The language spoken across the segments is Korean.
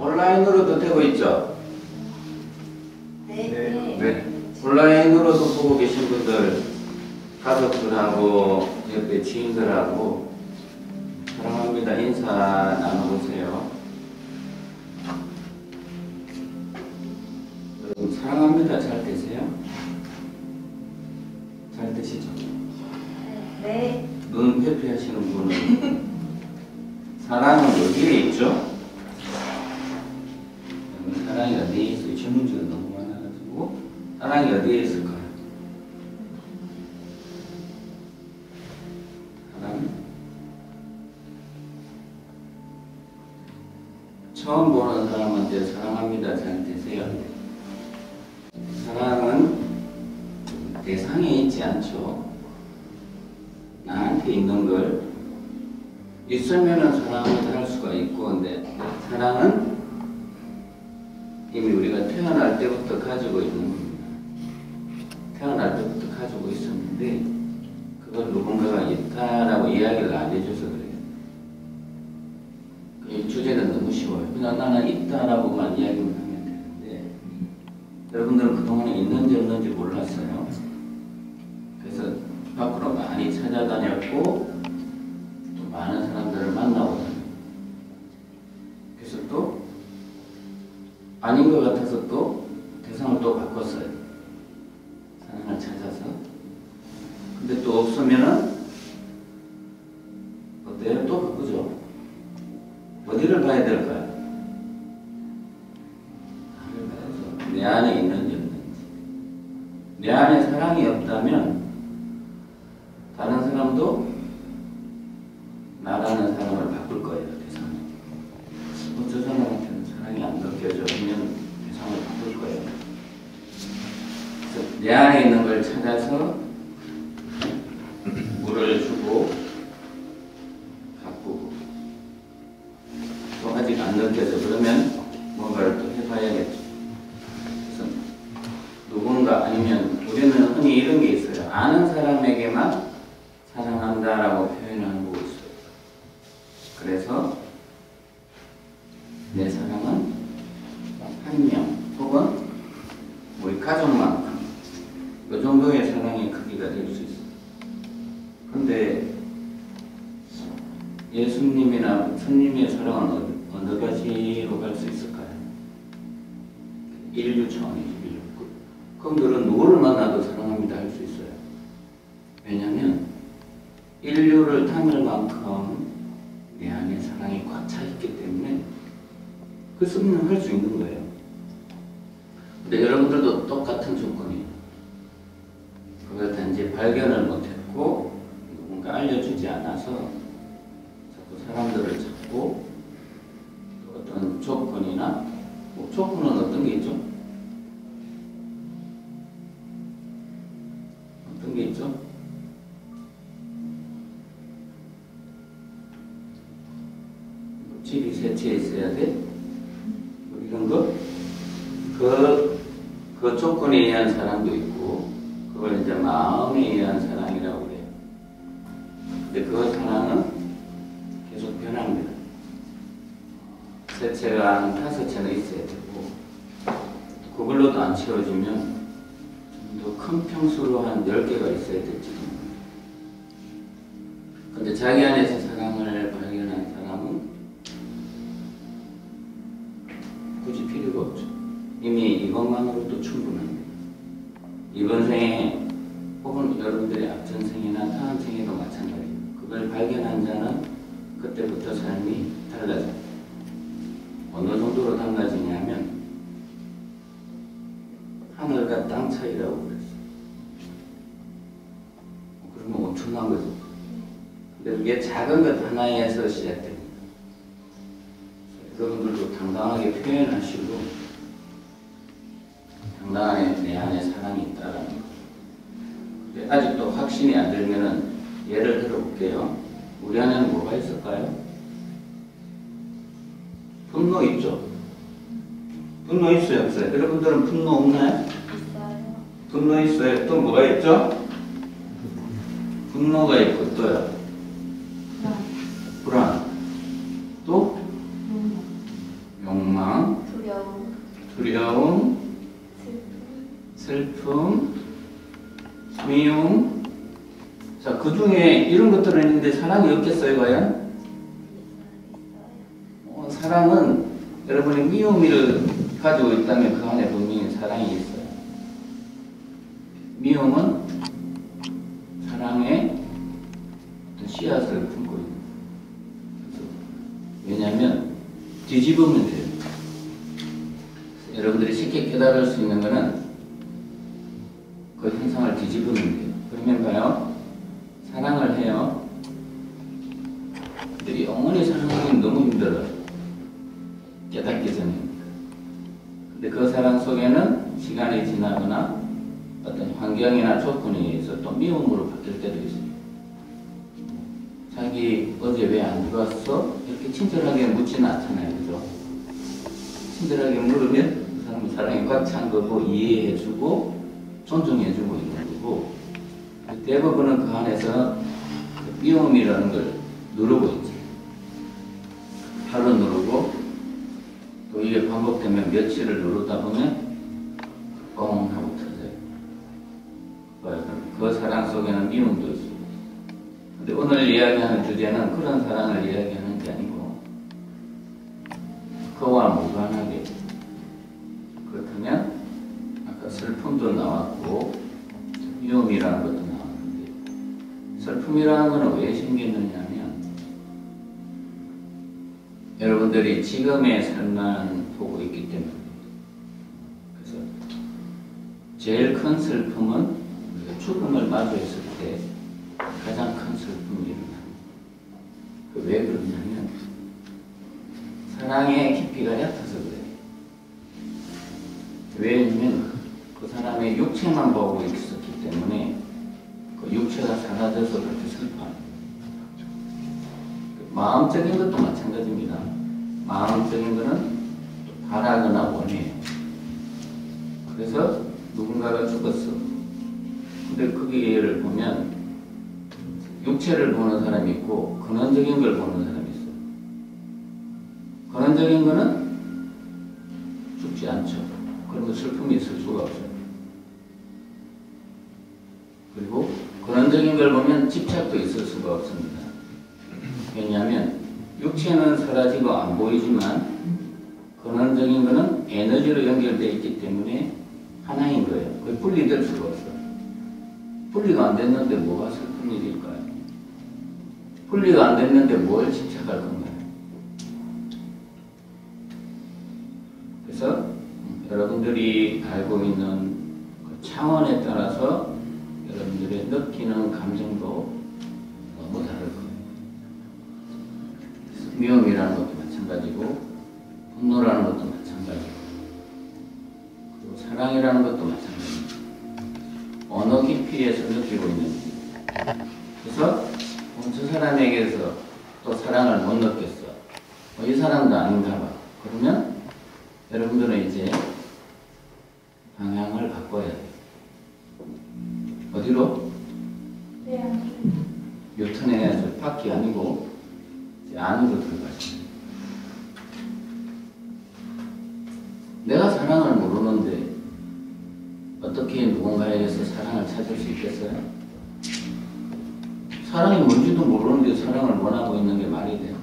온라인으로도 되고 있죠? 네. 네. 온라인으로도 보고 계신 분들, 가족들하고 옆에 지인들하고 사랑합니다 인사 나눠보세요. 여러분 사랑합니다 잘 되세요? 잘 되시죠? 네. 눈 회피하시는 분은 사랑은 어디에 있죠? 사랑이 어디에 있어요? 질문지가 너무 많아가지고 사랑이 어디에 있을까요? 사랑? 처음 보는 사람한테 사랑합니다 잘 되세요? 사랑은 대상에 있지 않죠. 나한테 있는 걸 있으면은 사랑을 할 수가 있고, 근데 사랑은 이미 우리가 태어날 때부터 가지고 있는 겁니다. 태어날 때부터 가지고 있었는데 그걸 누군가가 있다라고 이야기를 안 해줘서 그래요. 이 주제는 너무 쉬워요. 그냥 나는 있다라고만 이야기만 하면 되는데 여러분들은 그동안에 있는지 없는지 몰랐어요. 그래서 밖으로 많이 찾아다녔고 또 많은 사람들을 만나고 다녔어요. 그래서 또 아닌 것 같아서 또 대상을 또 바꿨어요. 사랑을 찾아서. 근데 또 없으면은 어때요? 또 바꾸죠. 어디를 봐야 될까요? 나를 봐야죠. 내 안에 있는지 없는지. 내 안에 사랑이 없다면 다른 사람도 나라는 사람을 바꿀 거예요. 대상을. 저 사람한테는 사랑이 안 느껴져. 그러면 대상을 바꿀 거예요. 그래서 내 안에 있는 걸 찾아서 물을 주고 가꾸고 또 아직 안 느껴져. 그러면 뭔가를 또 해봐야겠죠. 그래서 누군가 아니면 우리는 흔히 이런 게 있어요. 아는 사람에게만 사랑한다라고 표현하는 거 있어요. 그래서 내 사랑은 한 명 혹은 우리 가족만큼 이 정도의 사랑의 크기가 될 수 있어요. 근데 예수님이나 주님의 사랑은 어느 가지로 갈 수 있을까요? 인류 차원이죠. 인류. 그럼 너는 누구를 만나도 사랑합니다 할 수 있어요. 왜냐하면 인류를 담을 만큼 내 안에 사랑이 꽉 차 있기 때문에 그 수능을 할 수 있는 거예요. 근데 여러분들도 똑같은 조건이에요. 그걸 단지 발견을 못했고 누군가 알려주지 않아서 자꾸 사람들을 찾고 어떤 조건이나 뭐 조건은 어떤 게 있죠? 어떤 게 있죠? 집이 세 채 있어야 돼? 뭐 이런 거? 그 조건에 의한 사랑도 있고, 그걸 이제 마음에 의한 사랑이라고 그래요. 근데 그 사랑은 계속 변합니다. 세 채가 한 5채는 있어야 되고, 그걸로도 안 채워지면 좀 더 큰 평수로 한 10개가 있어야 될지도 모릅니다. 근데 자기 안에서 사랑을 발견한 사람은 굳이 필요가 없죠. 이미 이것만으로도 충분합니다. 이번 생에 혹은 여러분들의 앞전 생이나 다음 생에도 마찬가지예요. 그걸 발견한 자는 그때부터 삶이 달라져요. 어느 정도로 달라지냐면 하늘과 땅 차이라고 그랬어요. 그러면 엄청난 거죠. 근데 그게 작은 것 하나에서 시작됩니다. 여러분들도 당당하게 표현하시고 당당하게 내 안에 사랑이 있다라는 거. 근데 아직도 확신이 안 들면은 예를 들어볼게요. 우리 안에는 뭐가 있을까요? 분노 있죠? 분노 있어요, 없어요? 여러분들은 분노 없나요? 있어요. 분노 있어요. 또 뭐가 있죠? 분노가 있고 또요. 불안. 또 욕망. 중에 이런 것들은 있는데 사랑이 없겠어요, 과연? 사랑은 여러분이 미움을 가지고 있다면 그 안에 분명히 사랑이 있어요. 미움은 사랑의 어떤 씨앗을 품고 있는 거예요. 왜냐하면 뒤집으면 돼요. 여러분들이 쉽게 깨달을 수 있는 것은 그 현상을 뒤집으면 돼요. 그러면 봐요. 사랑을 해요. 근데 영원히 사랑하기는 너무 힘들어요. 깨닫기 전에. 근데 그 사랑 속에는 시간이 지나거나 어떤 환경이나 조건에 의해서 또 미움으로 바뀔 때도 있어요. 자기 어제 왜 안 들어왔어? 이렇게 친절하게 묻지는 않잖아요. 그죠? 친절하게 물으면 그 사람은 사랑이 꽉 찬 거고 이해해주고 존중해주고 있는 거고 대부분은 그 안에서 미움이라는 걸 누르고 있죠. 하루 누르고 또 이게 반복되면 며칠을 누르다 보면 뻥 하고 터져요. 그 사랑 속에는 미움도 있어요. 근데 오늘 이야기하는 주제는 그런 사랑을 이야기하는 게 아니고 그와 무관하게 그렇다면 아까 슬픔도 나왔고 미움이라는 것도 나왔는데 슬픔이라는 것은 왜 생겼느냐 하면 여러분들이 지금의 삶만 보고 있기 때문에 그래서 제일 큰 슬픔은 우리가 죽음을 마주했을 때 가장 큰 슬픔이 일어납니다. 왜 그러냐면 사랑의 깊이가 얕아서 그래요. 왜냐면 그 사람의 육체만 보고 있었기 때문에 그 육체가 사라져서 그렇게 슬퍼합니다. 마음적인 것도 마찬가지입니다. 마음적인 것은 바라거나 원해요. 그래서 누군가가 죽었어. 근데 거기를 보면 육체를 보는 사람이 있고 근원적인 걸 보는 사람이 있어요. 근원적인 거는 죽지 않죠. 그러면 슬픔이 있을 수가 없어요. 그리고 근원적인 걸 보면 집착도 있을 수가 없습니다. 왜냐하면 육체는 사라지고 안 보이지만 근원적인 거는 에너지로 연결되어 있기 때문에 하나인 거예요. 그게 분리될 수가 없어요. 분리가 안 됐는데 뭐가 슬픈 일일까요? 분리가 안 됐는데 뭘 집착할 건가요? 그래서 여러분들이 알고 있는 그 차원에 따라서 여러분들의 느끼는 감정도 너무 다를 거예요. 미움이라는 것도 마찬가지고 분노라는 것도 마찬가지고 그리고 사랑이라는 것도 마찬가지입니다. 어느 깊이에서 느끼고 있는지. 그래서 저 사람에게서 또 사랑을 못 느꼈어. 이 사람도 아닌가 봐. 그러면 여러분들은 이제 방향을 바꿔야 돼요. 어디로? 유턴해야죠. 밖이 아니고 이제 안으로 들어가시면 돼요. 내가 사랑을 모르는데 어떻게 누군가에게서 사랑을 찾을 수 있겠어요? 사랑이 뭔지도 모르는데 사랑을 원하고 있는 게 말이 돼요.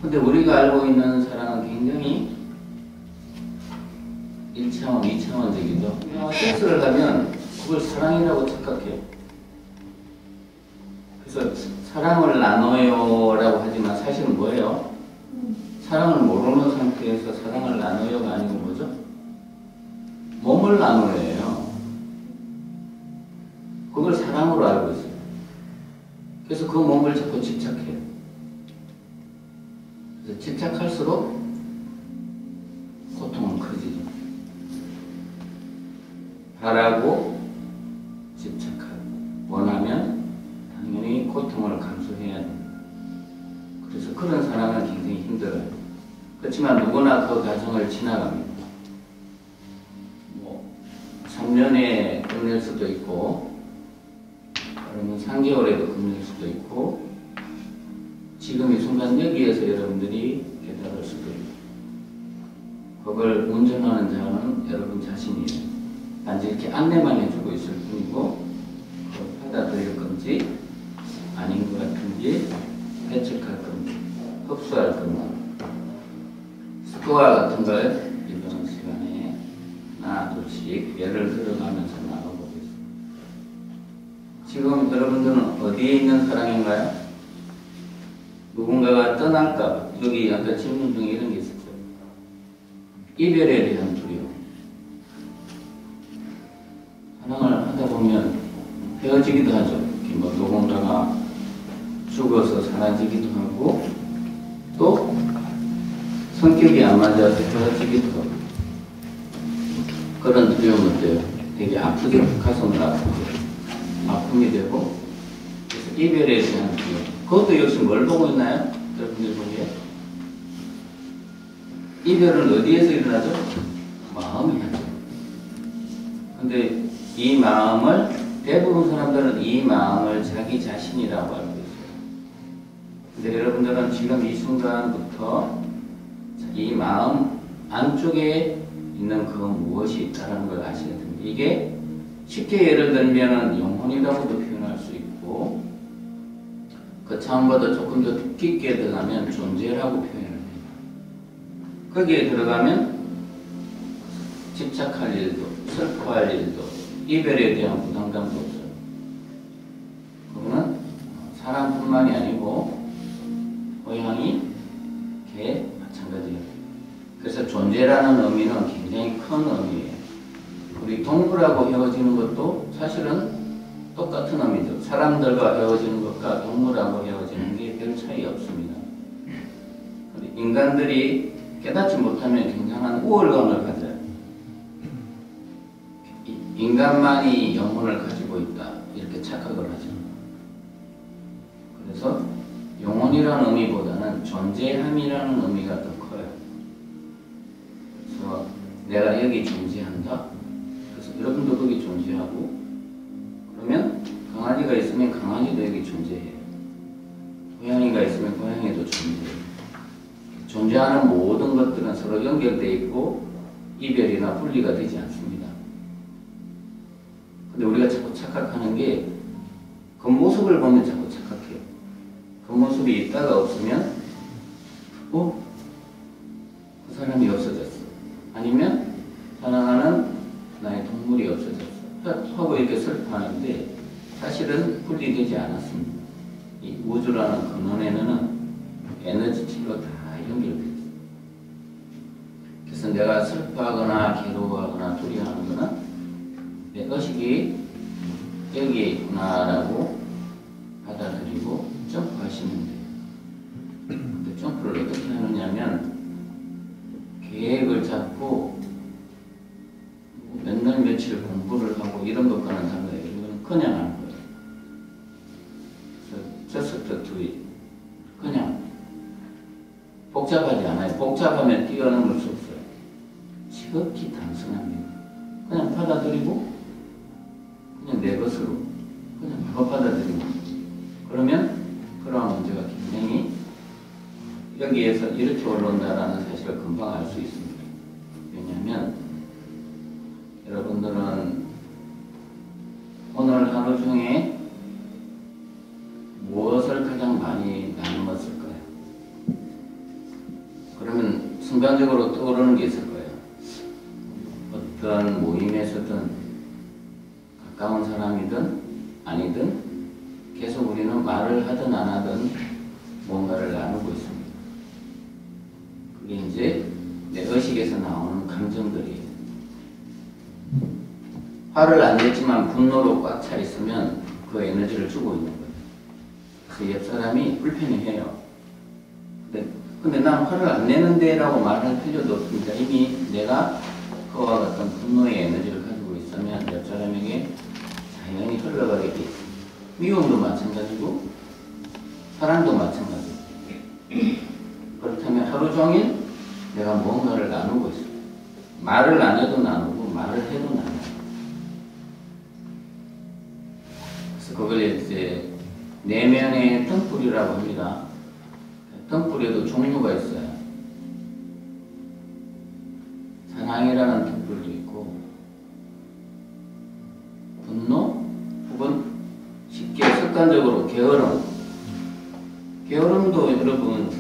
근데 우리가 알고 있는 사랑은 굉장히 1차원, 2차원적이죠. 섹스를 하면 그걸 사랑이라고 착각해요. 그래서 사랑을 나눠요 라고 하지만 사실은 뭐예요? 사랑을 모르는 상태에서 사랑을 나눠요가 아니고 뭐죠? 몸을 나누어요. 그걸 사랑으로 알고 있어요. 그래서 그 몸을 자꾸 집착해요. 그래서 집착할수록 고통은 커지죠. 바라고 집착하고 원하면 당연히 고통을 감수해야 됩니다. 그래서 그런 사랑은 굉장히 힘들어요. 그렇지만 누구나 그 과정을 지나갑니다. 3년에 끝낼 수도 있고 그러면 3개월에도 끝낼 수도 있고 지금 이 순간 여기에서 여러분들이 깨달을 수도 있고 그걸 운전하는 자는 여러분 자신이에요. 단지 이렇게 안내만 해주고 있을 뿐이고 그걸 받아들여 뭐든지 배척할 겁니다. 흡수할 겁니다. 스코어 같은 걸 이번 시간에 하나 둘씩 예를 들어가면서 나눠보겠습니다. 지금 여러분들은 어디에 있는 사랑인가요? 누군가가 떠날까? 여기 아까 질문 중에 이런 게 있었죠. 이별에 대한 두려움. 사랑을 하다 보면 헤어지기도 하죠. 뭐 누군가가 죽어서 사라지기도 하고 또 성격이 안 맞아서 헤어지기도 하고 그런 두려움 어때요? 되게 아프게 가슴을 아픔이 되고 그래서 이별에 대한 두려움. 그것도 역시 뭘 보고 있나요? 여러분들 보기에 이별은 어디에서 일어나죠? 마음이 하죠. 근데 이 마음을 대부분 사람들은 이 마음을 자기 자신이라고 알고 있어요. 근데 여러분들은 지금 이 순간부터 이 마음 안쪽에 있는 그 무엇이 있다는 걸 아셔야 됩니다. 이게 쉽게 예를 들면 영혼이라고도 표현할 수 있고 그 차원보다 조금 더 깊게 들어가면 존재라고 표현을 해요. 거기에 들어가면 집착할 일도 슬퍼할 일도 이별에 대한 부담감도 없어요. 그거는 사람뿐만이 아니고 고양이, 개 마찬가지예요. 그래서 존재라는 의미는 굉장히 큰 의미예요. 우리 동물하고 헤어지는 것도 사실은 똑같은 의미죠. 사람들과 헤어지는 것과 동물하고 헤어지는 게 별 차이 없습니다. 인간들이 깨닫지 못하면 굉장한 우월감을 가져요. 인간만이 영혼을 가지고 있다 이렇게 착각을 하죠. 그래서 영혼이라는 의미보다는 존재함이라는 의미가 더 커요. 그래서 내가 여기 존재한다. 그래서 여러분도 거기 존재하고 그러면 강아지가 있으면 강아지도 여기 존재해요. 고양이가 있으면 고양이도 존재해요. 존재하는 모든 것들은 서로 연결되어 있고 이별이나 분리가 되지 않습니다. 근데 우리가 자꾸 착각하는 게 겉모습을 보면 자꾸 착각해요. 겉모습이 있다가 없으면 그 사람이 없어졌어. 아니면 사랑하는 나의 동물이 없어졌어. 하고 이렇게 슬퍼하는데 사실은 분리되지 않았습니다. 이 우주라는 근원에는 에너지질로 다 연결되어 있어요. 그래서 내가 슬퍼하거나 괴로워하거나 두려워하는 거는 내 의식이 여기에 있구나라고 받아들이고 점프하시면 돼요. 근데 점프를 어떻게 하느냐면 계획을 잡고 몇 날 며칠 공부를 하고 이런 것과는 달라요. 이거는 그냥 하는 거예요. just do it. 그냥 복잡하지 않아요. 복잡하면 뛰어넘을 수 없어요. 지극히 단순합니다. 그냥 받아들이고 그냥 내 것으로 그냥 바로 받아들이고 그러면 그러한 문제가 굉장히 여기에서 이렇게 올라온다라는 사실을 금방 알 수 있습니다. 왜냐하면 여러분들은 오늘 하루 중에 무엇을 가장 많이 나누었을까요? 그러면 순간적으로 떠오르는 게 있을 거예요. 어떤 모임에서든 가까운 사람이든 아니든 계속 우리는 말을 하든 안 하든 뭔가를 나누고 있습니다. 그게 이제 내 의식에서 나오는 감정들이에요. 화를 안 냈지만 분노로 꽉 차 있으면 그 에너지를 주고 있는 거예요. 그래서 옆 사람이 불편해해요. 근데 난 화를 안 내는데 라고 말할 필요도 없습니다. 이미 내가 그와 같은 분노의 에너지를 가지고 있으면 옆 사람에게 자연히 흘러가게 돼 있습니다. 미움도 마찬가지고 사랑도 마찬가지고 그렇다면 하루 종일 내가 뭔가를 나누고 있어요. 말을 안 해도 나누고 말을 해도 나눠요. 그래서 그걸 이제 내면의 등불이라고 합니다. 등불에도 종류가 있어요. 사랑이라는 등불도 있고 분노 혹은 쉽게 습관적으로 게으름 게으름도 여러분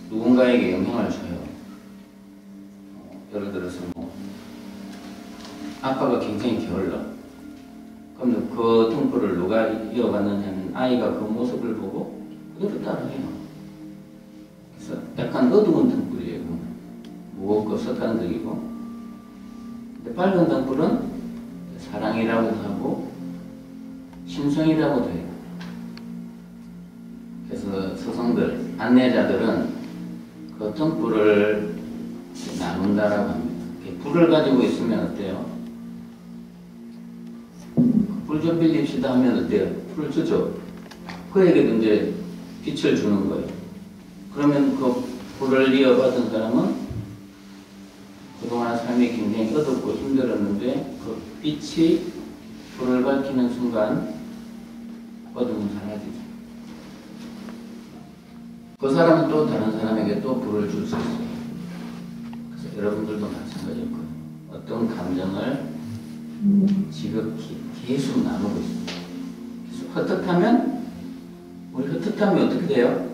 누군가에게 영향을 줘요. 예를 들어서 아빠가 굉장히 게을러. 그럼 그 등불을 누가 이어갔느냐면 아이가 그 모습을 보고 그대로 따라해요. 그래서 약간 어두운 등불이에요. 무겁고 습관적이고. 근데 밝은 등불은 사랑이라고 하고 신성이라고 돼요. 그래서 스승들, 안내자들은 그 등불을 나눈다라고 합니다. 불을 가지고 있으면 어때요? 불 좀 빌립시다 하면 어때요? 불을 주죠. 그에게도 이제 빛을 주는 거예요. 그러면 그 불을 이어받은 사람은 그동안 삶이 굉장히 어둡고 힘들었는데 그 빛이 불을 밝히는 순간 어둠은 사라지죠. 그 사람은 또 다른 사람에게 또 불을 줄 수 있어요. 그래서 여러분들도 마찬가지일 거예요. 어떤 감정을 지극히 계속 나누고 있어요. 계속 헛헛하면 우리 헛헛하면 어떻게 돼요?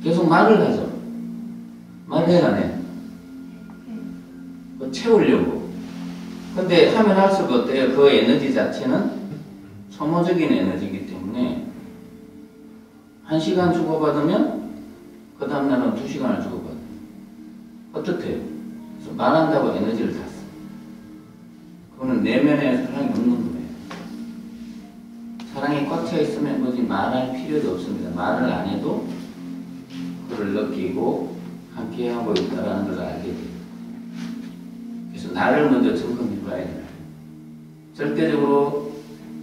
계속 말을 하죠. 말해야 안 해요? 채우려고. 근데 하면 할수록 어때요? 그 에너지 자체는 소모적인 에너지이기 때문에 1시간 주고받으면 그 다음날은 2시간을 주고받아요. 어떻대요? 그래서 말한다고 에너지를 다 써요. 그거는 내면에 사랑이 없는 거예요. 사랑이 꽉 차 있으면 뭐지 말할 필요도 없습니다. 말을 안 해도 그걸 느끼고 함께하고 있다는 걸 알게 돼요. 그래서 나를 먼저 점검해 봐야 돼요. 절대적으로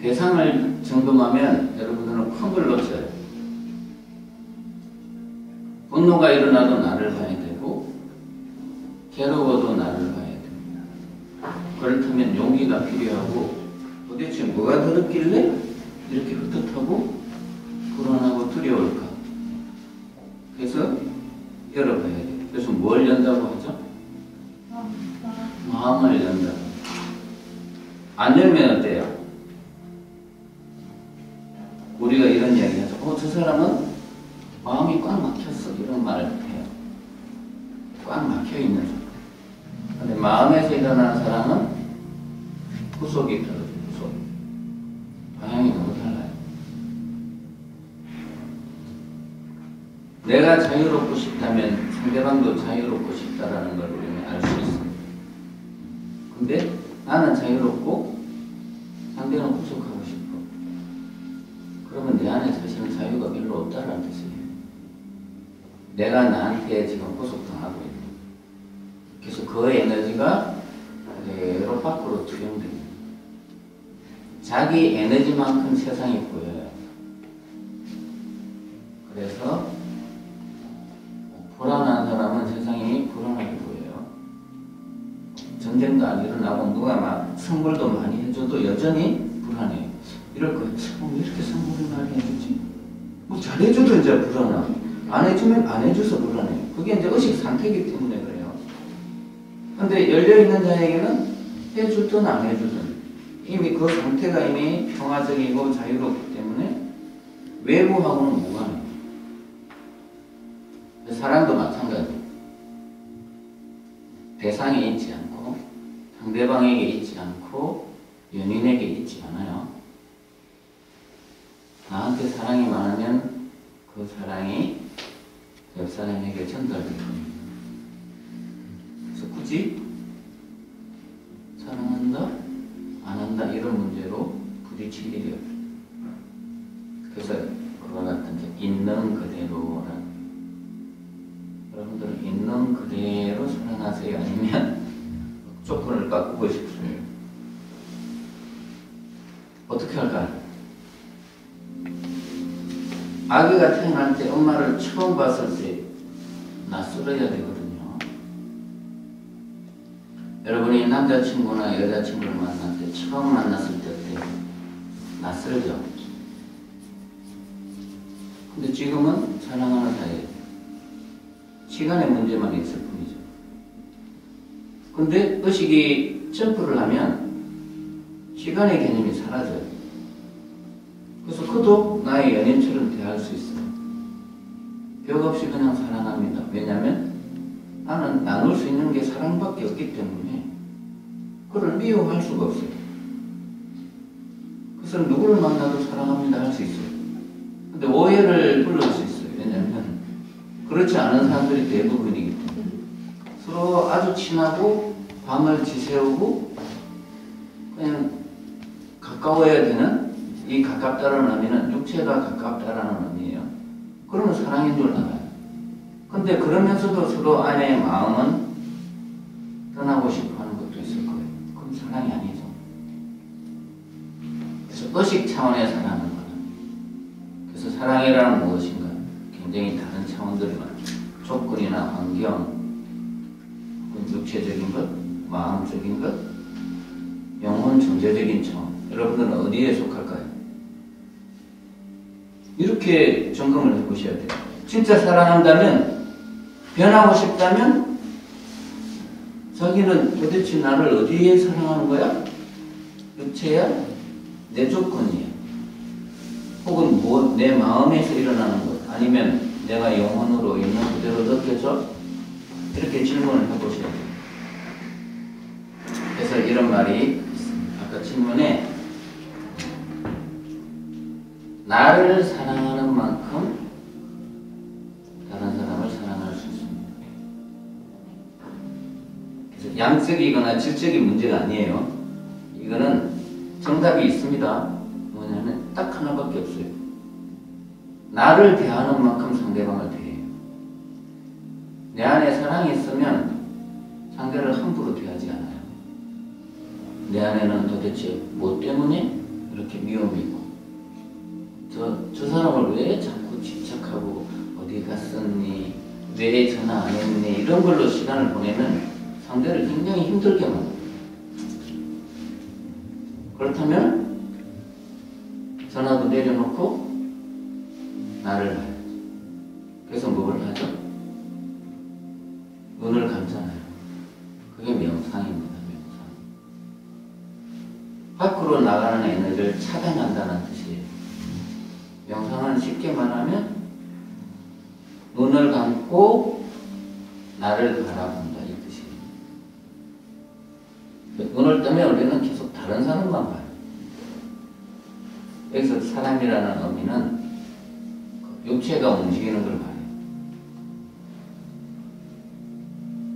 대상을 점검하면 여러분들은 큰 걸 놓쳐요. 분노가 일어나도 나를 봐야 되고 괴로워도 나를 봐야 됩니다. 그렇다면 용기가 필요하고 도대체 뭐가 들었길래 이렇게 흩어하고 불안하고 두려울까? 그래서 열어봐야 돼요. 그래서 뭘 연다고 하죠? 마음을 연다. 안 열면 어때요? 우리가 이런 이야기 하죠. 저 사람은 마음이 꽉 막혔어. 이런 말을 해요. 꽉 막혀 있는 사람. 근데 마음에서 일어나는 사람은 구속이 떨어져요. 구속. 방향이 너무 달라요. 내가 자유롭고 싶다면 상대방도 자유롭고 싶다라는 걸 우리는 알 수 있습니다. 근데 나는 자유롭고 상대는 구속하고 싶어. 그러면 내 안에 사실은 자유가 별로 없다라는 뜻이에요. 내가 나한테 지금 구속당하고 있는. 그래서 그 에너지가 그대로 밖으로 투영됩니다. 자기 에너지만큼 세상이 보여요. 그래서 불안한 사람은 세상이 불안하게 보여요. 전쟁도 안 일어나고 누가 막 선물도 많이 해줘도 여전히 불안해요. 이럴 거예요. 왜 이렇게 선물을 많이 해주지? 뭐 잘해줘도 이제 불안하고 안 해주면 안 해줘서 불안해요. 그게 이제 의식 상태이기 때문에 그래요. 근데 열려있는 자에게는 해주든 안 해주든 이미 그 상태가 이미 평화적이고 자유롭기 때문에 외부하고는 무관해요. 사랑도 마찬가지예요. 대상에 있지 않고 상대방에게 있지 않고 연인에게 있지 않아요. 나한테 사랑이 많으면 그 사랑이 옆 사람에게 전달될 겁니다. 그래서 굳이 사랑한다, 안 한다 이런 문제로 부딪힐 일이 없어요. 그래서 그와 같은 있는 그대로라는 여러분들은 있는 그대로 사랑하세요? 아니면 조건을 바꾸고 싶으세요? 어떻게 할까요? 아기가 태어날 때 엄마를 처음 봤을 때 낯설어야 되거든요. 여러분이 남자친구나 여자친구를 만날 때 처음 만났을 때 어때요? 낯설죠? 근데 지금은 사랑하는 사이예요. 시간의 문제만 있을 뿐이죠. 근데 의식이 점프를 하면 시간의 개념이 사라져요. 그래서 그도 나의 연인처럼 대할 수 있어요. 벽 없이 그냥 사랑합니다. 왜냐하면 나는 나눌 수 있는 게 사랑밖에 없기 때문에 그걸 미워할 수가 없어요. 그래서 누구를 만나도 사랑합니다 할 수 있어요. 근데 오해를 불러올 수 있어요. 왜냐하면 그렇지 않은 사람들이 대부분이기 때문에 서로 아주 친하고 밤을 지새우고 그냥 가까워야 되는 이 가깝다라는 의미는 육체가 가깝다라는 의미예요. 그러면 사랑인 줄 알아요. 근데 그러면서도 서로 안에 마음은 떠나고 싶어 하는 것도 있을 거예요. 그건 사랑이 아니죠. 그래서 의식 차원의 사랑은 거예요. 그래서 사랑이라는 무엇인가? 굉장히 다른 차원들이 많죠. 조건이나 환경, 육체적인 것, 마음적인 것, 영혼 존재적인 차원. 여러분들은 어디에 속할까요? 이렇게 점검을 해보셔야 돼요. 진짜 사랑한다면, 변하고 싶다면, 자기는 도대체 나를 어디에 사랑하는 거야? 육체야? 내 조건이야? 혹은 내 마음에서 일어나는 것? 아니면 내가 영혼으로 있는 그대로 느껴져? 이렇게 질문을 해보셔야 돼요. 그래서 이런 말이 있습니다. 아까 질문에 나를 사랑하는 만큼 다른 사람을 사랑할 수 있습니다. 그래서 양적이거나 질적인 문제가 아니에요. 이거는 정답이 있습니다. 뭐냐면 딱 하나밖에 없어요. 나를 대하는 만큼 상대방을 대해요. 내 안에 사랑이 있으면 상대를 함부로 대하지 않아요. 내 안에는 도대체 뭐 때문에 이렇게 미움이 있고 저 사람을 왜 자꾸 집착하고 어디 갔었니? 왜 전화 안 했니? 이런 걸로 시간을 보내면 상대를 굉장히 힘들게 만들어요. 그렇다면 전화도 내려놓고 나를 봐요. 그래서 뭘 하죠? 눈을 감잖아요. 그게 명상입니다. 명상. 밖으로 나가는 에너지를 차단한다는 뜻이에요. 명상은 쉽게 말하면 눈을 감고 나를 바라본다 이 뜻이에요. 눈을 뜨면 우리는 계속 다른 사람만 봐요. 여기서 사람이라는 의미는 육체가 움직이는 걸 봐요.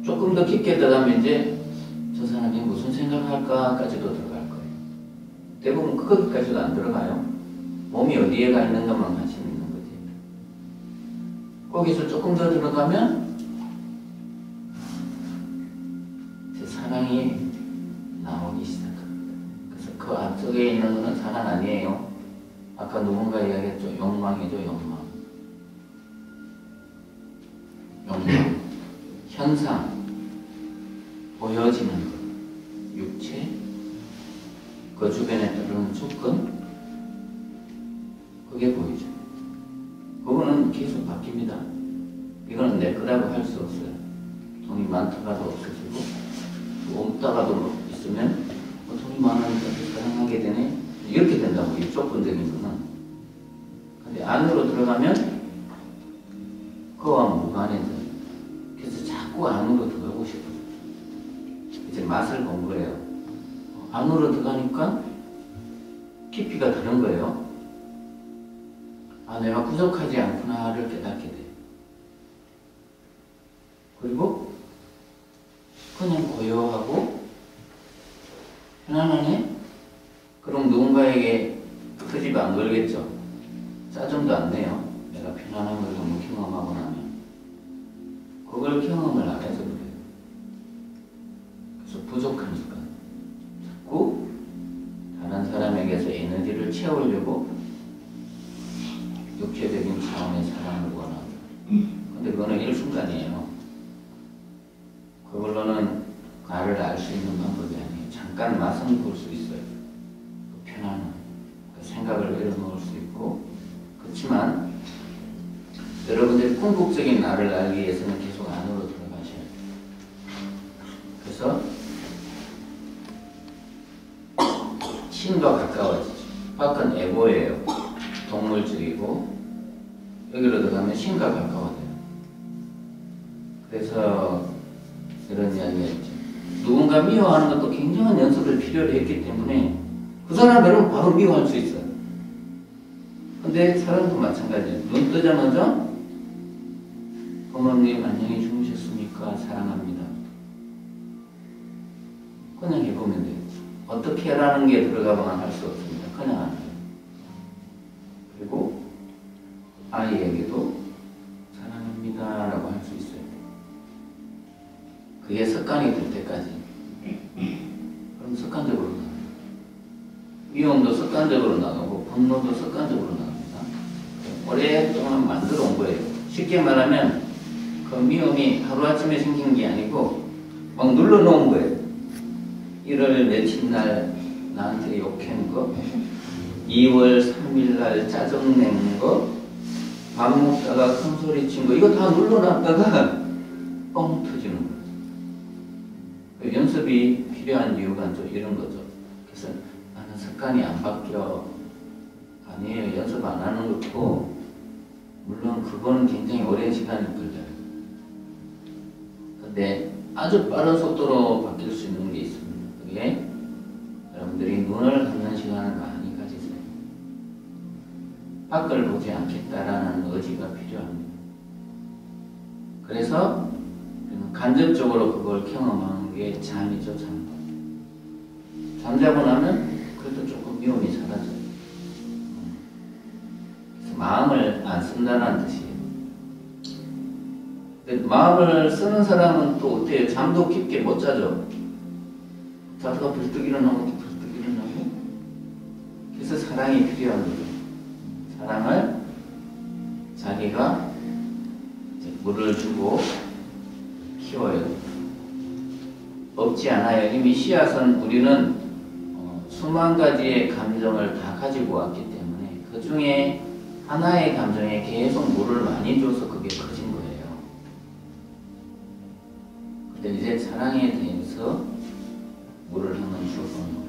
조금 더 깊게 들어가면 이제 저 사람이 무슨 생각할까까지도 들어갈 거예요. 대부분 거기까지도 안 들어가요. 몸이 어디에 가 있는가만 관심 있는 거지. 거기서 조금 더 들어가면 제 사랑이 나오기 시작합니다. 그래서 그 안쪽에 있는 거는 사랑 아니에요. 아까 누군가 이야기했죠. 욕망이죠. 욕망. 욕망. 현상. 보여지는 것. 육체. 그 주변에 따르는 조건. 그게 보이죠. 그거는 계속 바뀝니다. 이거는 내 거라고 할 수 없어요. 돈이 많다가도 없어지고 없다가도 있으면 돈이 많으니까 사랑하게 되네. 이렇게 된다고. 이 조건적인 거는. 근데 안으로 들어가면 그와 무관해져요. 그래서 자꾸 안으로 들어가고 싶어요. 이제 맛을 본 거예요. 안으로 들어가니까 깊이가 다른 거예요. 아, 내가 부족하지 않구나를 깨닫게 돼. 그리고 그냥 고요하고 편안하네? 그럼 누군가에게 그 집 안 걸겠죠? 짜증도 안 내요. 내가 편안한 걸 너무 경험하고 나면. 그걸 경험을 안 해서 그래요. 그래서 부족하니까 자꾸 다른 사람에게서 에너지를 채우려고 육체적인 차원의 사랑을 원하고. 근데 그거는 일순간이에요. 그걸로는 나를 알 수 있는 방법이 아니에요. 잠깐 맛은 볼 수 있어요. 그 편안한 그 생각을 내려놓을 수 있고. 그렇지만 여러분들이 궁극적인 나를 알기 위해서는 계속 안으로 들어가셔야 돼요. 그래서 신과 가까워지죠. 밖은 에고예요. 동물적이고 여기로 들어가면 신과 가까워져요. 그래서 이런 이야기했죠. 누군가 미워하는 것도 굉장한 연습을 필요로 했기 때문에 그 사람을 바로 미워할 수 있어요. 근데 사람도 마찬가지예요. 눈 뜨자마자 부모님 안녕히 주무셨습니까? 사랑합니다. 그냥 해보면 돼요. 어떻게 하라는 게 들어가거나 할 수 없습니다. 그냥 하는 거예요. 그리고 아이에게도 사랑합니다 라고 할 수 있어요. 그게 습관이 될 때까지. 그럼 습관적으로 나가요. 미움도 습관적으로 나가고 분노도 습관적으로 나갑니다. 오랫동안 만들어 온 거예요. 쉽게 말하면 그 미움이 하루아침에 생긴 게 아니고 막 눌러놓은 거예요. 1월 며칠 날 나한테 욕한 거, 2월 3일 날 짜증낸 거, 밥 먹다가 큰 소리 친 거, 이거 다 눌러놨다가 뻥 터지는 거예요. 그 연습이 필요한 이유가 좀 이런 거죠. 그래서 나는 습관이 안 바뀌어. 아니에요. 연습 안 하는 것도 물론 그거는 굉장히 오랜 시간이 걸려요. 근데 아주 빠른 속도로 바뀔 수 있는 게 있습니다. 그게 여러분들이 눈을 감는 시간을 많이 가지세요. 밖을 보지 않겠다라는 의지가 필요합니다. 그래서 간접적으로 그걸 경험하는 게 잠이죠. 잠자고 나면 그래도 조금 미움이 사라져요. 그래서 마음을 안 쓴다는 뜻이에요. 근데 마음을 쓰는 사람은 또 어때요? 잠도 깊게 못 자죠. 자다가 불뚝 일어나고 그래서 사랑이 필요한 거죠. 사랑을 자기가 물을 주고 키워요. 없지 않아요. 이미 씨앗은 우리는 수만 가지의 감정을 다 가지고 왔기 때문에 그 중에 하나의 감정에 계속 물을 많이 줘서 그게 커진 거예요. 근데 이제 사랑에 대해서 물을 한번 주어보는 거예요.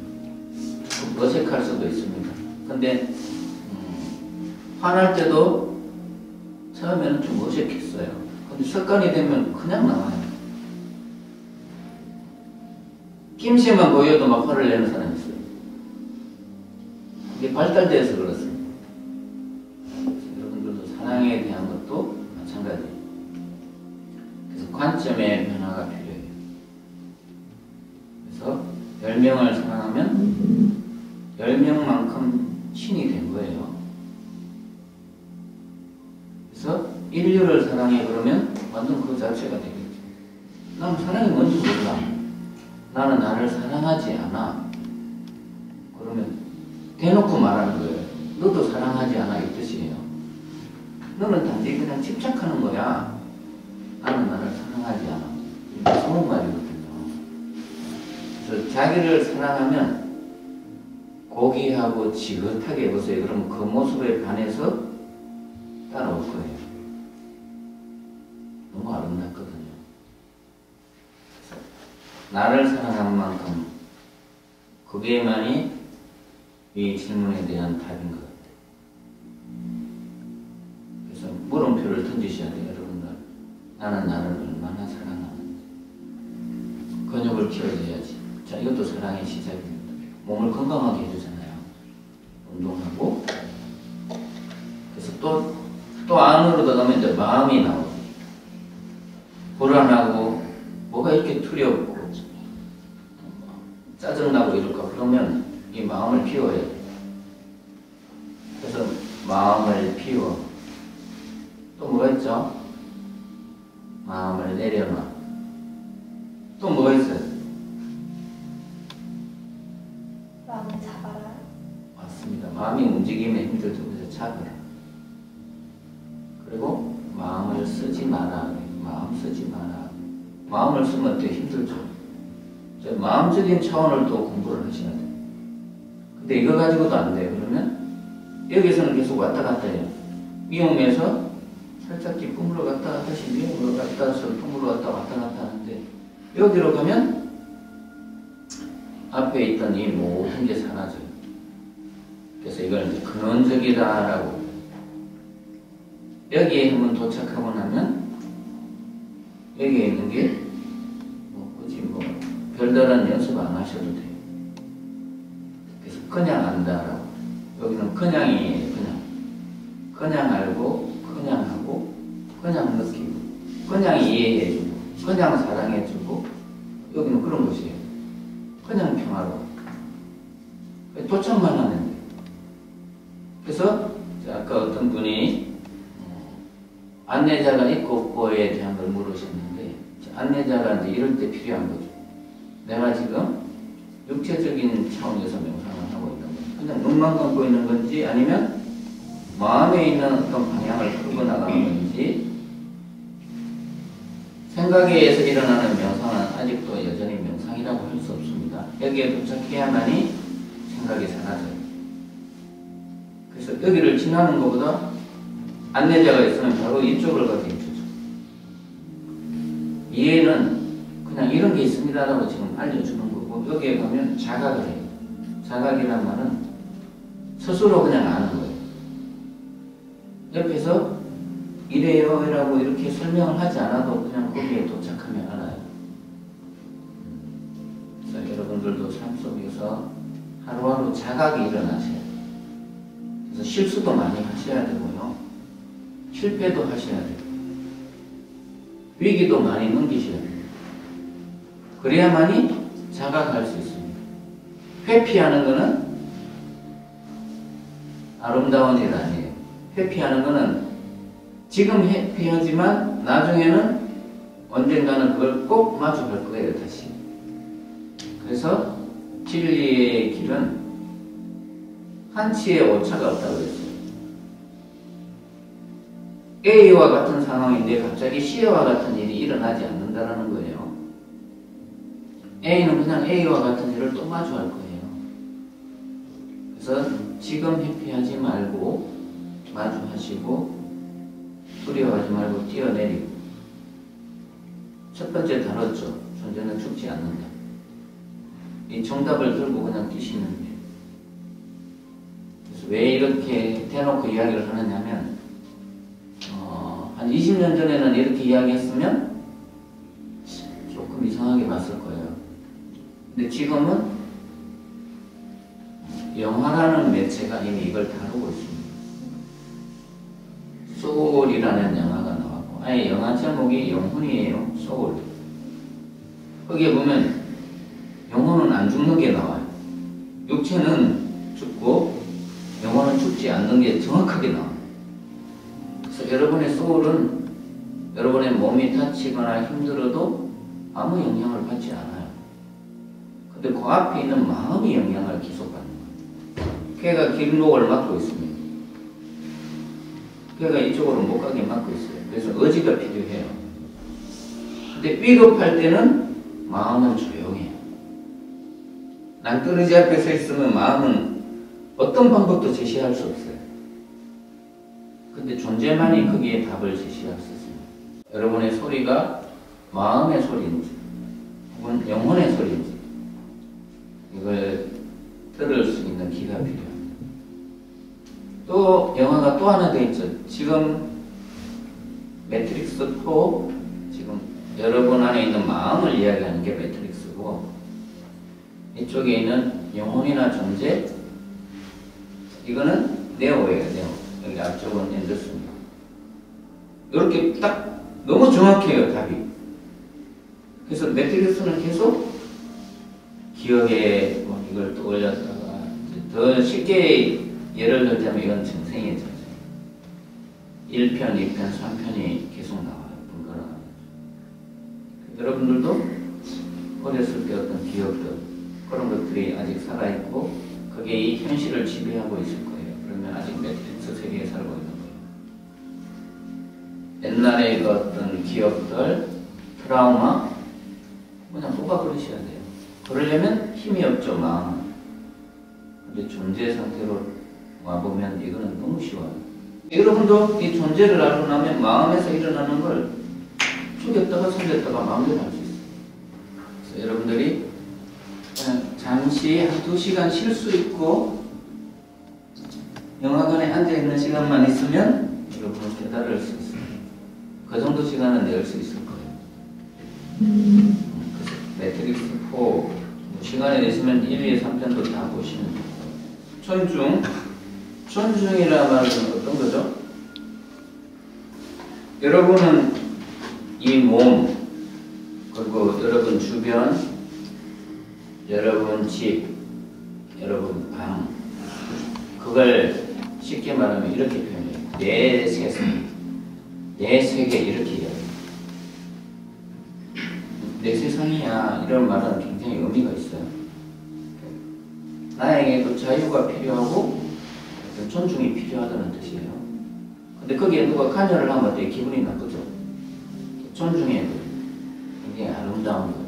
어색할 수도 있습니다. 근데 화날 때도 처음에는 좀 어색했어요. 근데 습관이 되면 그냥 나와요. 낌새만 보여도 막 화를 내는 사람이 있어요. 이게 발달돼서 그렇습니다. 여러분들도 사랑에 대한 것도 마찬가지예요. 그래서 관점의 변화가 필요해요. 그래서 10명을 사랑하면 10명만큼 신이 된 거예요. 그래서 인류를 사랑해 그러면 완전 그 자체가 되겠죠. 난 사랑이 뭔지 몰라. 나는 나를 사랑하지 않아. 그러면 대놓고 말하는 거예요. 너도 사랑하지 않아 이 뜻이에요. 너는 단지 그냥 집착하는 거야. 나는 나를 사랑하지 않아. 이게 소문말이거든요. 그래서 자기를 사랑하면 고귀하고 지긋하게 보세요. 그러면 그 모습에 반해서 따라올 거예요. 너무 아름답거든요. 나를 사랑한 만큼 그게만이 이 질문에 대한 답인 것 같아요. 그래서 물음표를 던지셔야 돼요. 여러분들. 나는 나를 얼마나 사랑하는지. 근육을 키워줘야지. 자, 이것도 사랑의 시작입니다. 몸을 건강하게 해주잖아요. 운동하고. 그래서 또 안으로 들어가면 이제 마음이 나오죠. 불안하고 뭐가 이렇게 두렵고 짜증나고 이럴까 그러면 이 마음을 비워야 돼요. 그래서 마음을 비워. 또 뭐가 있죠? 마음을 내려놔. 또 뭐가 있어요? 마음을 잡아라. 맞습니다. 마음이 움직이면 힘들죠. 그래서 잡아라. 그리고 마음을 쓰지 마라. 마음 쓰지 마라. 마음을 쓰면 되게 힘들죠. 마음적인 차원을 또 공부를 하셔야 돼요. 근데 이거 가지고도 안 돼요. 그러면 여기서는 계속 왔다 갔다 해요. 미움에서 살짝 기쁨으로 갔다 다시 미움으로 갔다 슬픔으로 왔다 갔다 하는데 여기로 가면 앞에 있던 이 모든 게 사라져요. 그래서 이걸 근원적이다라고 여기에 한번 도착하고 나면 여기에 있는 게 굳이 별다른 연습 안 하셔도 돼요. 그래서 그냥 안다라고. 여기는 그냥이에요. 그냥 알고, 그냥 하고, 그냥 느끼고, 그냥 이해해주고, 그냥 사랑해주고. 여기는 그런 것이에요. 그냥 평화로워. 도착만 하면 돼요. 그래서 아까 어떤 분이 안내자가 있고 없고에 대한 걸 물으셨는데, 안내자가 이제 이럴 때 필요한 거죠. 내가 지금 육체적인 차원에서 명상을 하고 있는 건지, 그냥 눈만 감고 있는 건지, 아니면 마음에 있는 어떤 방향을 끌고 나가는 건지. 생각에 의해서 일어나는 명상은 아직도 여전히 명상이라고 할 수 없습니다. 여기에 도착해야만이 생각이 사라져요. 그래서 여기를 지나는 것보다 안내자가 있으면 바로 이쪽을 가서 해주죠. 이해는 그냥 이런 게 있습니다라고 지금 알려주는 거고, 여기에 가면 자각을 해요. 자각이란 말은 스스로 그냥 아는 거예요. 옆에서 이래요 라고 이렇게 설명을 하지 않아도 그냥 거기에 도착하면 알아요. 그래서 여러분들도 삶 속에서 하루하루 자각이 일어나셔야 돼요. 그래서 실수도 많이 하셔야 되고요. 실패도 하셔야 돼요. 위기도 많이 넘기셔야 돼요. 그래야만이 자각할 수 있습니다. 회피하는 거는 아름다운 일 아니에요. 회피하는 거는 지금 회피하지만 나중에는 언젠가는 그걸 꼭 마주할 거예요, 다시. 그래서 진리의 길은 한치의 오차가 없다고 했어요. A와 같은 상황인데 갑자기 C와 같은 일이 일어나지 않는다는 거예요. A는 그냥 A와 같은 일을 또 마주할 거예요. 그래서 지금 회피하지 말고 마주하시고 두려워하지 말고 뛰어내리고. 첫 번째 다뤘죠. 존재는 죽지 않는다. 이 정답을 들고 그냥 뛰시는 거예요. 그래서 왜 이렇게 대놓고 이야기를 하느냐면 한 20년 전에는 이렇게 이야기했으면 조금 이상하게 봤을 거예요. 근데 지금은 영화라는 매체가 이미 이걸 다루고 있습니다. 소울이라는 영화가 나왔고, 아예 영화 제목이 영혼이에요. 소울. 거기에 보면 영혼은 안 죽는 게 나와요. 육체는 죽고 영혼은 죽지 않는 게 정확하게 나와요. 그래서 여러분의 소울은 여러분의 몸이 다치거나 힘들어도 아무 영향을 받지 않아요. 근데 그 앞에 있는 마음이 영향을 계속 받는 거예요. 걔가 길목을 막고 있습니다. 걔가 이쪽으로 못 가게 막고 있어요. 그래서 의지가 필요해요. 근데 위급할 때는 마음은 조용해요. 낭떠러지 앞에 서 있으면 마음은 어떤 방법도 제시할 수 없어요. 근데 존재만이 거기에 답을 제시할 수 있습니다. 여러분의 소리가 마음의 소리인지 혹은 영혼의 소리인지 이걸 들을 수 있는 기가 필요합니다. 또 영화가 또 하나 더 있죠. 지금 매트릭스 4, 지금 여러분 안에 있는 마음을 이야기하는 게 매트릭스고, 이쪽에 있는 영혼이나 존재, 이거는 네오예요. 네오. 여기 앞쪽은 엔더스입니다. 이렇게 딱 너무 정확해요, 답이. 그래서 매트릭스는 계속 기억에 이걸 떠올렸다가, 더 쉽게 예를 들자면 이건 정생의 저죠. 1편, 2편, 3편이 계속 나와요. 번갈아. 여러분들도 어렸을 때 어떤 기억들, 그런 것들이 아직 살아있고 그게 이 현실을 지배하고 있을 거예요. 그러면 아직 매트릭스 세계에 살고 있는 거예요. 옛날의 그 어떤 기억들, 트라우마, 그냥 뽑아버리셔야 돼요. 그러려면 힘이 없죠, 마음은. 근데 존재 상태로 와보면 이거는 너무 쉬워요. 여러분도 이 존재를 알고 나면 마음에서 일어나는 걸 죽였다가 살렸다가 마음대로 할 수 있어요. 그래서 여러분들이 그냥 잠시 한 2시간 쉴 수 있고 영화관에 앉아있는 시간만 있으면 여러분은 깨달을 수 그 정도 시간은 낼 수 있을 거예요. 그래서 매트릭스 4 시간이 되시면 1, 2, 3편도 다 보시면 돼요. 존중이라 말은 어떤 거죠? 여러분은 이 몸, 그리고 여러분 주변, 여러분 집, 여러분 방, 그걸 쉽게 말하면 이렇게 표현해요. 내 세상, 내 세계 이렇게 이야기해요. 내 세상이야 이런 말은 굉장히 의미가 있어요. 나에게도 자유가 필요하고 존중이 필요하다는 뜻이에요. 근데 거기에 누가 관여를 하면 되게 기분이 나쁘죠. 존중해야 돼요. 굉장히 아름다운 거예요.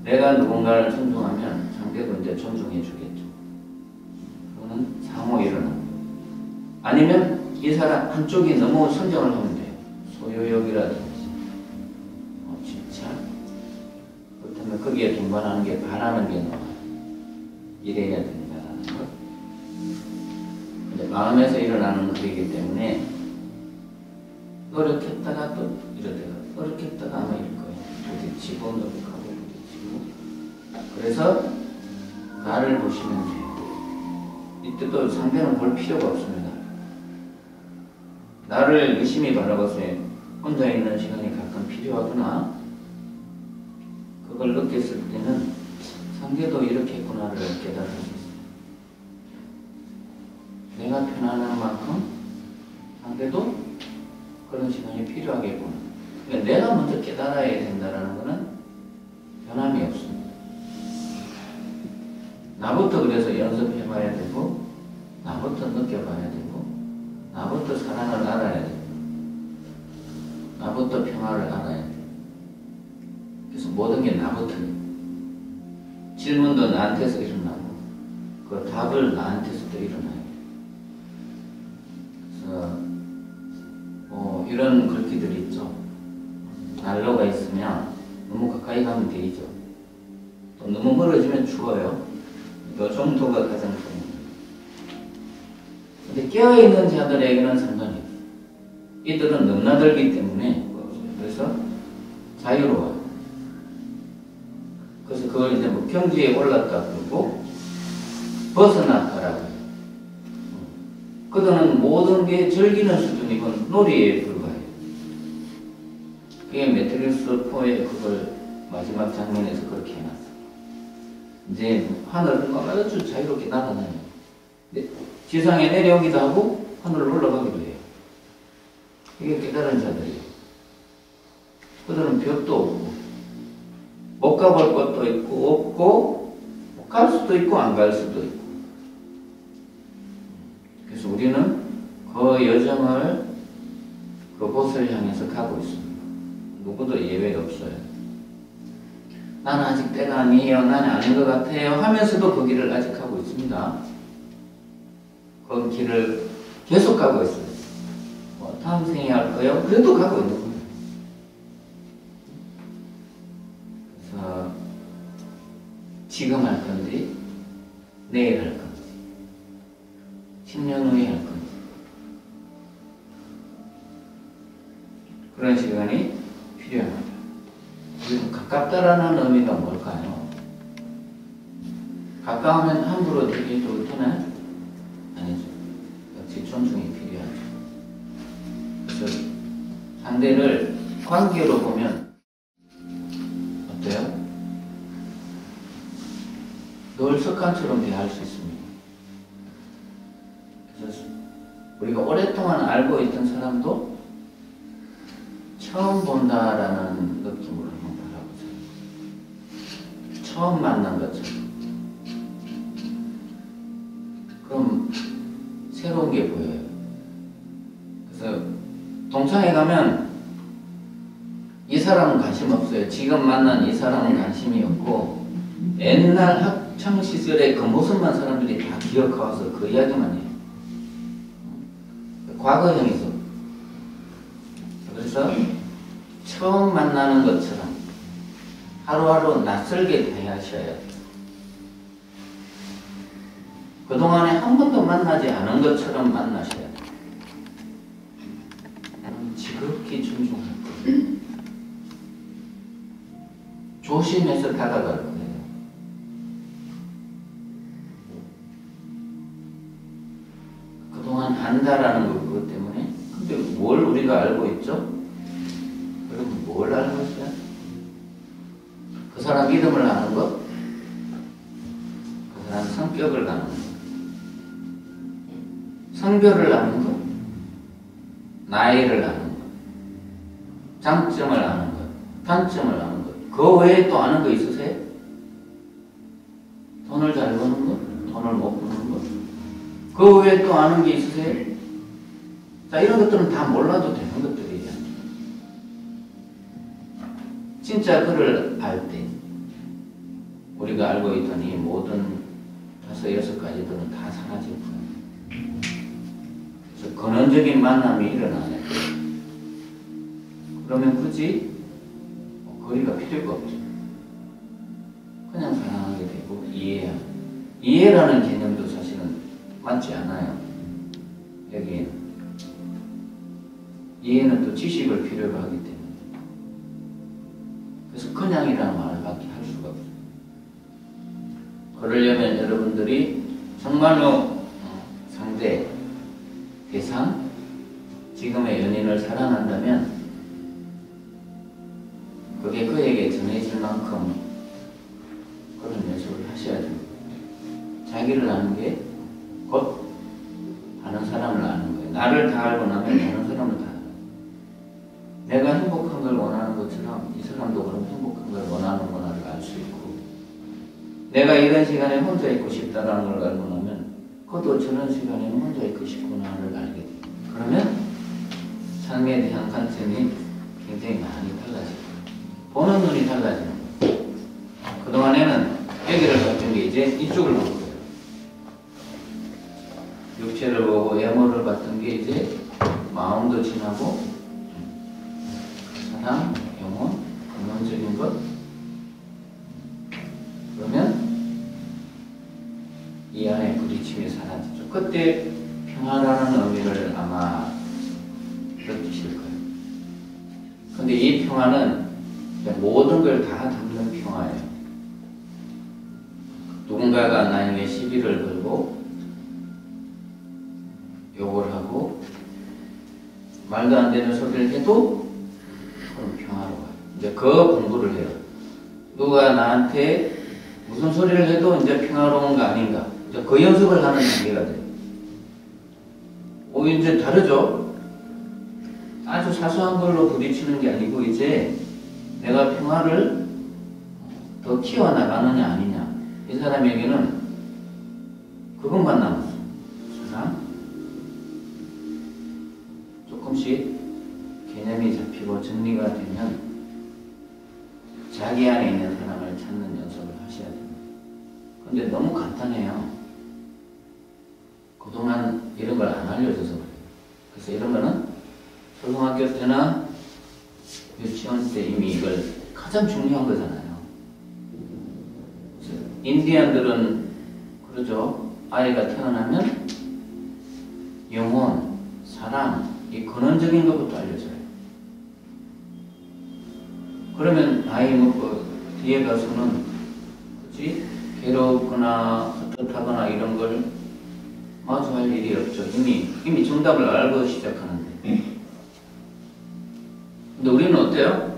내가 누군가를 존중하면 상대도 이제 존중해 주겠죠. 그거는 상호 일어나는 거예요. 아니면 이 사람 한쪽이 너무 선정을 하면 돼요. 소유욕이라든지 진짜 그렇다면 거기에 동반하는 게 바라는 게 나와요. 이래야 된다는 것. 근데 마음에서 일어나는 것이기 때문에 노력했다가 또 이러다가 노력했다가 아마 이럴 거예요. 부딪히고 노력하고 부딪히고. 그래서 나를 보시면 돼요. 이때 또 상대는 볼 필요가 없습니다. 나를 유심히 바라보세요. 혼자 있는 시간이 가끔 필요하구나. 그걸 느꼈을 때는 상대도 이렇게 했구나를 깨달을 수 있어요. 내가 편안한 만큼 상대도 그런 시간이 필요하겠구나. 그러니까 내가 먼저 깨달아야 된다는 것은 변함이 없습니다. 나부터 그래서 연습해봐야 되고, 나부터 느껴봐야 되고, 나부터 사랑을 알아야 되고, 나부터 평화를 알아야 돼요. 그래서 모든 게 나부터예요. 질문도 나한테서 일어나고, 그 답을 나한테서도 일어나요. 그래서 이런 글귀들이 있죠. 난로가 있으면 너무 가까이 가면 데이죠. 또 너무 멀어지면 죽어요. 이 정도가 가장 중요합니다. 근데 깨어있는 자들에게는 상관이 없어요. 이들은 넘나들기 때문에 그래서 자유로워요. 그래서 그걸 이제 뭐 경지에 올랐다 그러고 벗어났다라고 해요. 그들은 모든 게 즐기는 수준이고 놀이에 불과해요. 그게 매트릭스 4의 그걸 마지막 장면에서 그렇게 해놨어요. 이제 하늘은 아주 자유롭게 날아다녀요. 지상에 내려오기도 하고 하늘을 올라가기도 해요. 이게 깨달은 자들이에요. 그들은 벽도 없고 못 가볼 것도 있고 없고 못 갈 수도 있고 안 갈 수도 있고. 그래서 우리는 그 여정을 그곳을 향해서 가고 있습니다. 누구도 예외 없어요. 나는 아직 때가 아니에요. 나는 아닌 것 같아요. 하면서도 그 길을 아직 가고 있습니다. 그 길을 계속 가고 있어요. 다음 생에 할 거예요? 그래도 가고 있는 거예요. 그래서 지금 할 건지 내일 할 건지 10년 후에 할 건지 그런 시간이 필요합니다. 그리고 가깝다라는 의미가 뭘까요? 가까우면 함부로 되기도 되나요? 아니죠. 역시 존중이 필요하죠. 그래서 상대를 관계로 보면 어때요? 늘 습관처럼 대할 수 있습니다. 그래서 우리가 오랫동안 알고 있던 사람도 처음 본다라는 느낌으로 한번 바라보세요. 처음 만난 것처럼. 그럼 새로운 게 보여요. 그래서 동창회 가면 이 사람은 관심 없어요. 지금 만난 이 사람은 관심이 없고 옛날 학창 시절의 그 모습만 사람들이 다 기억하고서 그 이야기만 해요. 과거형이죠. 그래서 처음 만나는 것처럼 하루하루 낯설게 대하셔야 돼요. 그동안에 한 번도 만나지 않은 것처럼 만나셔야 돼요. 지극히 존중할 거예요. 조심해서 다가갈 거예요. 그동안 안다라는 거 그것 때문에. 근데 뭘 우리가 알고 있죠? 여러분 뭘 알고 있어요? 그 사람 이름을 아는 것? 그 사람 성격을 아는 것? 성별을 아는 것? 나이를 아는 것? 장점을 아는 것? 단점을 아는 것? 그 외에 또 아는 거 있으세요? 돈을 잘 버는 것? 돈을 못 버는 것? 그 외에 또 아는 게 있으세요? 자, 이런 것들은 다 몰라도 되는 것들이에요. 진짜 그를 알 때, 우리가 알고 있던 이 모든 5, 6가지들은 다 사라질 거예요. 그래서 근원적인 만남이 일어나요. 그러면 굳이 거리가 필요가 없죠. 그냥 사랑하게 되고 이해하고. 이해라는 개념도 사실은 맞지 않아요. 여기에는. 이해는 또 지식을 필요로 하기 때문에. 그래서 그냥이라는 말을 밖에 할 수가 없어요. 그러려면 여러분들이 정말로 상대, 대상, 지금의 연인을 사랑한다면 그게 그에게 전해질 만큼 그런 연습을 하셔야 됩니다. 자기를 아는 게 곧 다른 사람을 아는 거예요. 나를 다 알고 나면 다른 사람을 다 알아요. 내가 행복한 걸 원하는 것처럼 이 사람도 그럼 행복한 걸 원하는구나를 알 수 있고, 내가 이런 시간에 혼자 있고 싶다라는 걸 알고 나면 그도 저런 시간에는 혼자 있고 싶구나를 알게 돼요. 그러면 삶에 대한 관점이 굉장히 많이 달라져요. 보는 눈이 달라지는 거예요. 그동안에는 여기를 봤던 게 이제 이쪽을 볼 거예요. 육체를 보고 외모를 봤던 게 이제 마음도 지나고 사랑, 영혼, 근원적인 것. 그러면 이 안에 부딪힘이 사라지죠. 그때 평화라는 의미를 아마 느끼실 거예요. 근데 이 평화는 모든 걸 다 담는 평화예요. 누군가가 나에게 시비를 걸고 욕을 하고 말도 안 되는 소리를 해도 그럼 평화로워요. 이제 그 공부를 해요. 누가 나한테 무슨 소리를 해도 이제 평화로운가 아닌가. 이제 그 연습을 하는 단계가 돼요. 이제 다르죠? 아주 사소한 걸로 부딪히는 게 아니고 이제 내가 평화를 더 키워나가느냐 아니냐. 이 사람에게는 그것만 남았어. 사랑. 조금씩 개념이 잡히고 정리가 되면 자기 안에 있는 사람을 찾는 연습을 하셔야 됩니다. 근데 너무 간단해요. 그동안 이런 걸 안 알려줘서 그래요. 그래서 이런 거는 초등학교 때나 유치원 때 이미 이걸 가장 중요한 거잖아요. 인디안들은 그러죠. 아이가 태어나면 영혼, 사랑, 이 근원적인 것부터 알려줘요. 그러면 아이 먹고 뒤에 가서는 그치? 괴롭거나 헛헛하거나 이런 걸 마주할 일이 없죠. 이미 정답을 알고 시작하는데. 근데 우리는 어때요?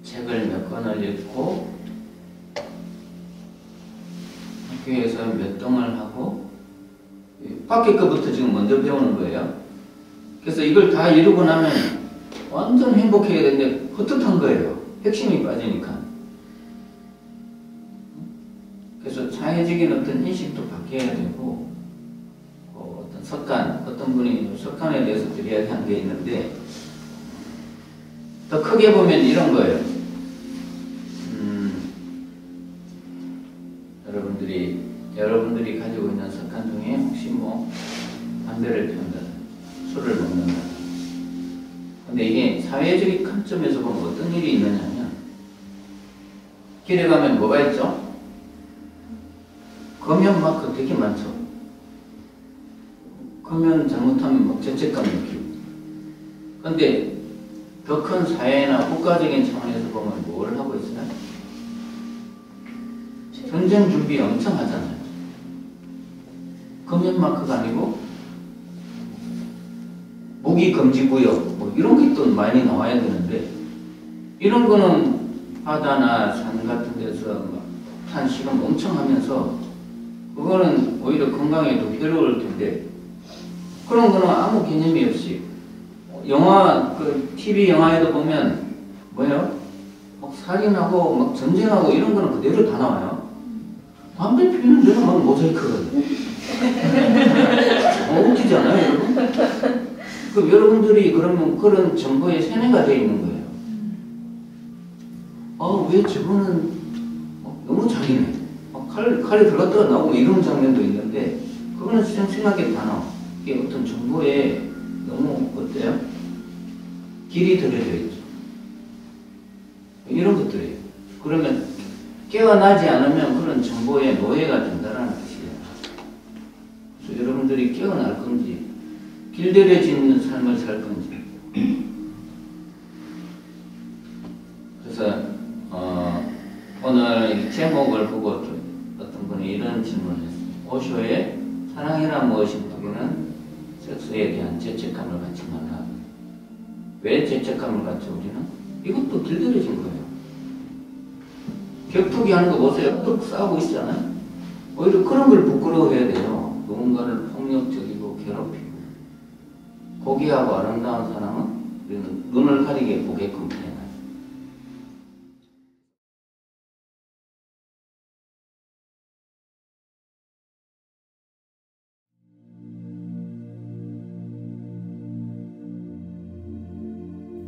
책을 몇 권을 읽고 학교에서 몇 등을 하고 밖에 거부터 지금 먼저 배우는 거예요. 그래서 이걸 다 이루고 나면 완전 행복해야 되는데 헛헛한 거예요. 핵심이 빠지니까. 그래서 사회적인 어떤 인식도 바뀌어야 되고 어떤 습관, 어떤 분이 습관에 대해서 드려야 하는 게 있는데 더 크게 보면 이런 거예요. 여러분들이 가지고 있는 습관 중에 혹시 뭐 담배를 피운다, 술을 먹는다. 근데 이게 사회적인 관점에서 보면 어떤 일이 있느냐면 길에 가면 뭐가 있죠? 금연 마크 되게 많죠. 금연 잘못하면 막 죄책감 느끼고 근데 더 큰 사회나 국가적인 차원에서 보면 뭘 하고 있어요? 전쟁 준비 엄청 하잖아요. 금연 마크가 아니고 무기 금지 구역 뭐 이런 게 또 많이 나와야 되는데 이런 거는 바다나 산 같은 데서 막 탄식은 엄청 하면서 그거는 오히려 건강에도 해로울 텐데 그런 거는 아무 개념이 없이 영화 그 TV 영화에도 보면 뭐예요? 막 살인하고 막 전쟁하고 이런 거는 그대로 다 나와요. 담배 피우는 데는 막 모자이크거든요. 웃기잖아요, 여러분? 그럼 여러분들이 그러면 그런 정보에 세뇌가 되어 있는 거예요. 왜 저거는 너무 잔인해. 칼이 들어갔다가 나오고 이런 장면도 있는데 그거는 생생하게 다 나와. 이게 어떤 정보에 너무 어때요? 길이 들여져 있죠. 이런 것들이에요. 그러면 깨어나지 않으면 그런 정보에 노예가 된다는 뜻이에요. 그래서 여러분들이 깨어날 건지 길들여진 삶을 살 건지. 그래서 오늘 이 제목을 보고 어떤 분이 이런 질문을 했어요. 오쇼의 사랑이란 무엇인가? 거기는 섹스에 대한 죄책감을 갖지 말라. 왜 죄책감을 갖죠 우리는? 이것도 길들여진 거예요. 격투기 하는 거 보세요. 또 싸우고 있잖아요. 오히려 그런 걸 부끄러워해야 돼요. 누군가를 폭력적이고 괴롭히고. 고귀하고 아름다운 사람은 우리는 눈을 가리게 보게끔 해요.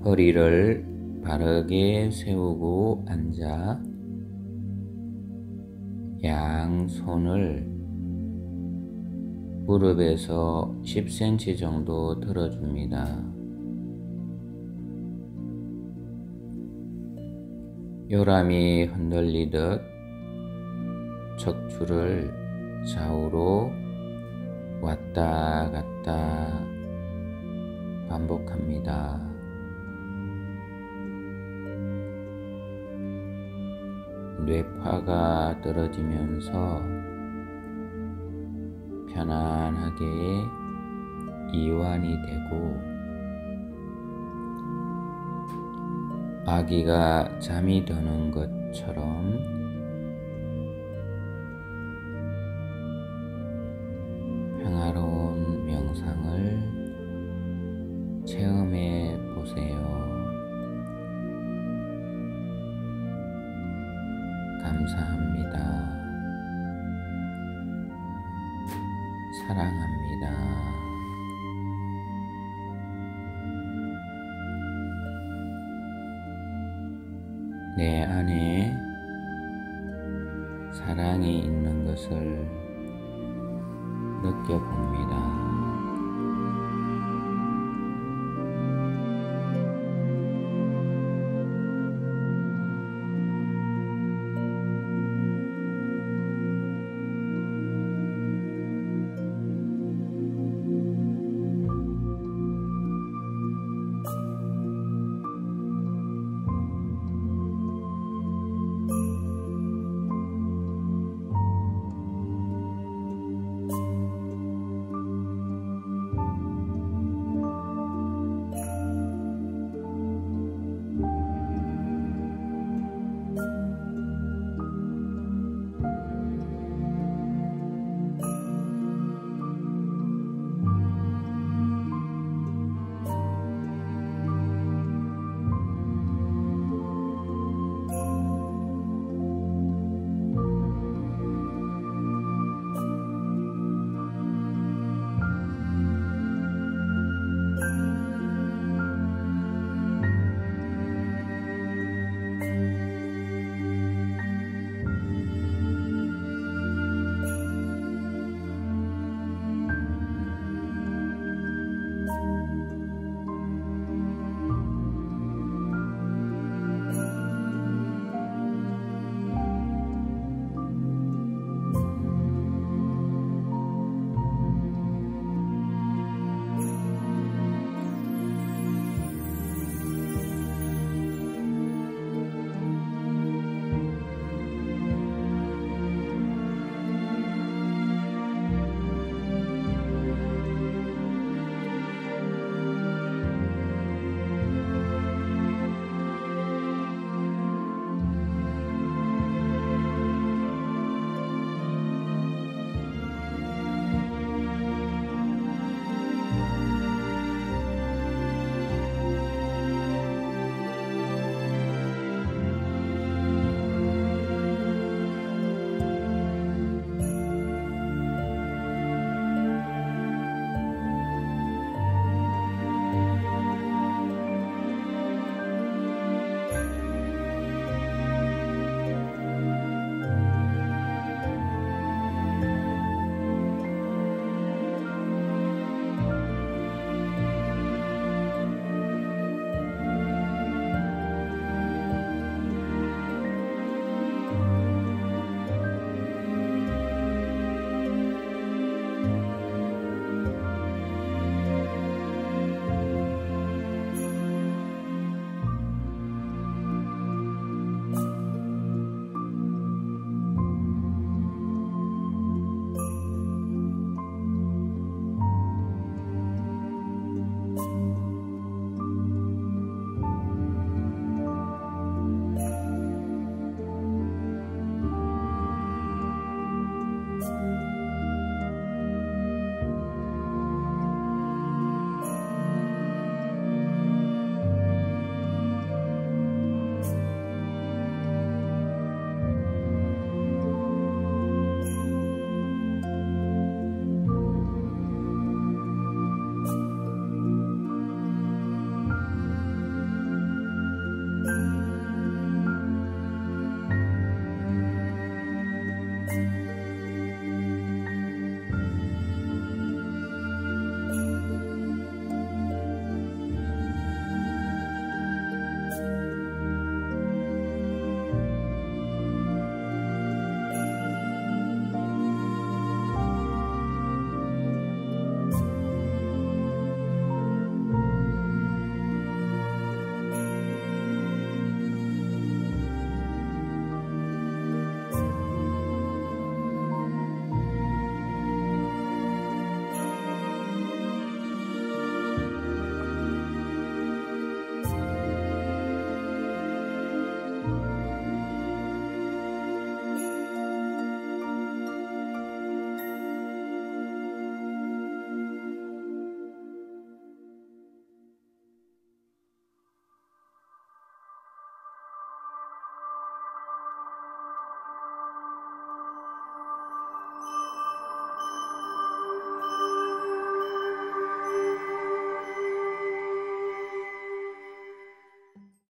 허리를 바르게 세우고 앉아 양손을 무릎에서 10cm 정도 들어줍니다. 요람이 흔들리듯 척추를 좌우로 왔다 갔다 반복합니다. 뇌파가 떨어지면서 편안하게 이완이 되고 아기가 잠이 드는 것처럼 평화로운 명상을 체험해 보세요. 감사합니다. 사랑합니다. 내 안에 사랑이 있는 것을 느껴봅니다.